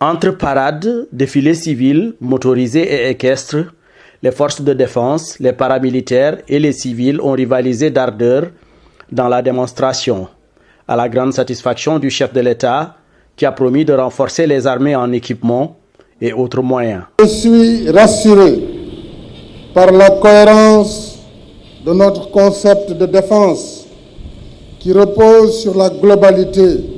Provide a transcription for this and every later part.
Entre parades, défilés civils, motorisés et équestres, les forces de défense, les paramilitaires et les civils ont rivalisé d'ardeur dans la démonstration, à la grande satisfaction du chef de l'État qui a promis de renforcer les armées en équipement et autres moyens. Je suis rassuré par la cohérence de notre concept de défense qui repose sur la globalité.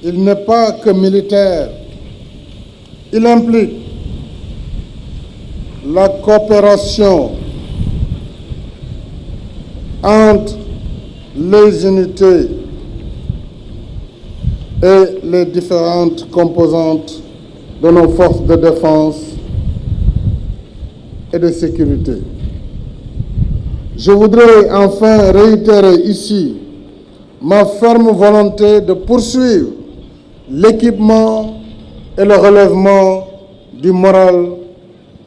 Il n'est pas que militaire, il implique la coopération entre les unités et les différentes composantes de nos forces de défense et de sécurité. Je voudrais enfin réitérer ici ma ferme volonté de poursuivre l'équipement et le relèvement du moral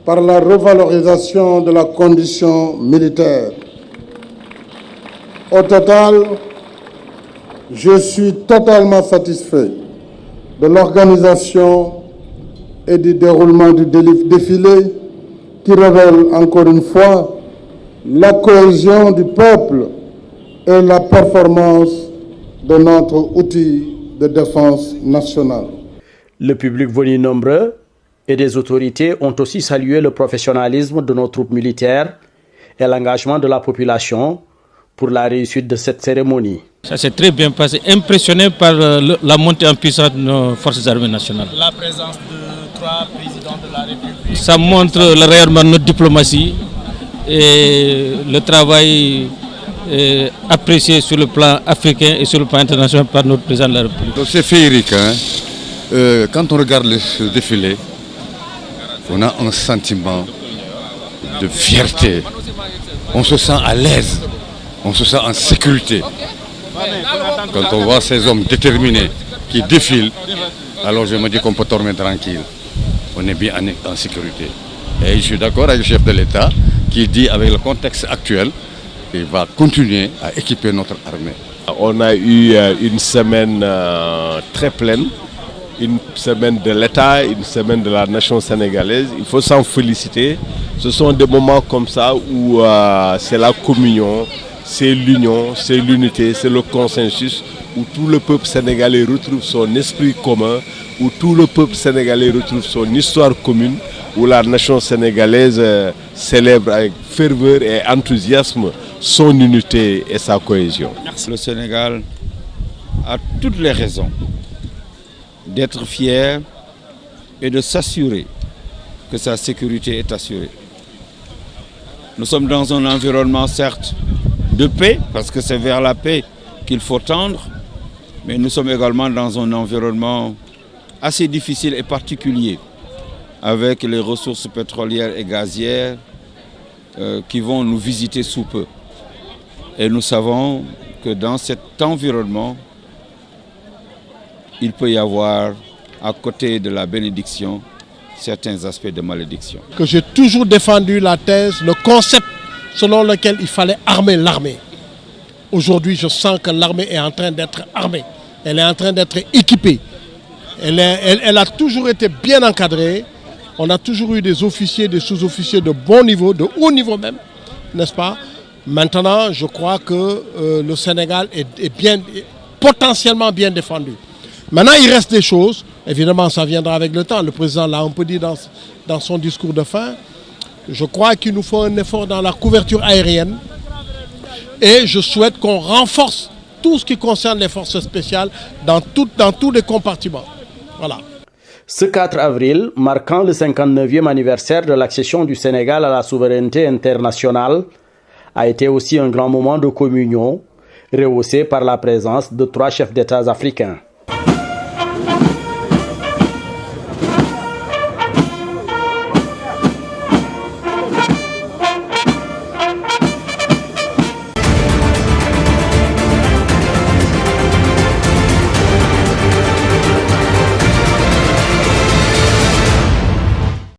par la revalorisation de la condition militaire. Au total, je suis totalement satisfait de l'organisation et du déroulement du défilé qui révèle encore une fois la cohésion du peuple et la performance de notre outil de défense nationale. Le public venu nombreux et des autorités ont aussi salué le professionnalisme de nos troupes militaires et l'engagement de la population pour la réussite de cette cérémonie. Ça s'est très bien passé, impressionné par la montée en puissance de nos forces armées nationales. La présence de 3 présidents de la République. Ça montre le rayonnement de notre diplomatie et le travail apprécié sur le plan africain et sur le plan international par notre président de la République. C'est féerique, hein? Quand on regarde le défilé, on a un sentiment de fierté, on se sent à l'aise, on se sent en sécurité. Quand on voit ces hommes déterminés qui défilent, alors je me dis qu'on peut dormir tranquille, on est bien en sécurité. Et je suis d'accord avec le chef de l'État qui dit avec le contexte actuel, il va continuer à équiper notre armée. On a eu une semaine très pleine, une semaine de l'État, une semaine de la nation sénégalaise. Il faut s'en féliciter. Ce sont des moments comme ça où c'est la communion, c'est l'union, c'est l'unité, c'est le consensus, où tout le peuple sénégalais retrouve son esprit commun, où tout le peuple sénégalais retrouve son histoire commune, où la nation sénégalaise célèbre avec ferveur et enthousiasme son unité et sa cohésion. Merci. Le Sénégal a toutes les raisons d'être fier et de s'assurer que sa sécurité est assurée. Nous sommes dans un environnement certes de paix, parce que c'est vers la paix qu'il faut tendre, mais nous sommes également dans un environnement assez difficile et particulier, avec les ressources pétrolières et gazières qui vont nous visiter sous peu. Et nous savons que dans cet environnement, il peut y avoir, à côté de la bénédiction, certains aspects de malédiction. Que j'ai toujours défendu la thèse, le concept selon lequel il fallait armer l'armée. Aujourd'hui, je sens que l'armée est en train d'être armée. Elle est en train d'être équipée. Elle a toujours été bien encadrée. On a toujours eu des officiers, des sous-officiers de bon niveau, de haut niveau même, n'est-ce pas? Maintenant, je crois que le Sénégal est potentiellement bien défendu. Maintenant, il reste des choses. Évidemment, ça viendra avec le temps. Le président l'a un peu dit dans son discours de fin. Je crois qu'il nous faut un effort dans la couverture aérienne. Et je souhaite qu'on renforce tout ce qui concerne les forces spéciales dans tous les compartiments. Voilà. Ce 4 avril, marquant le 59e anniversaire de l'accession du Sénégal à la souveraineté internationale, a été aussi un grand moment de communion, rehaussé par la présence de 3 chefs d'État africains.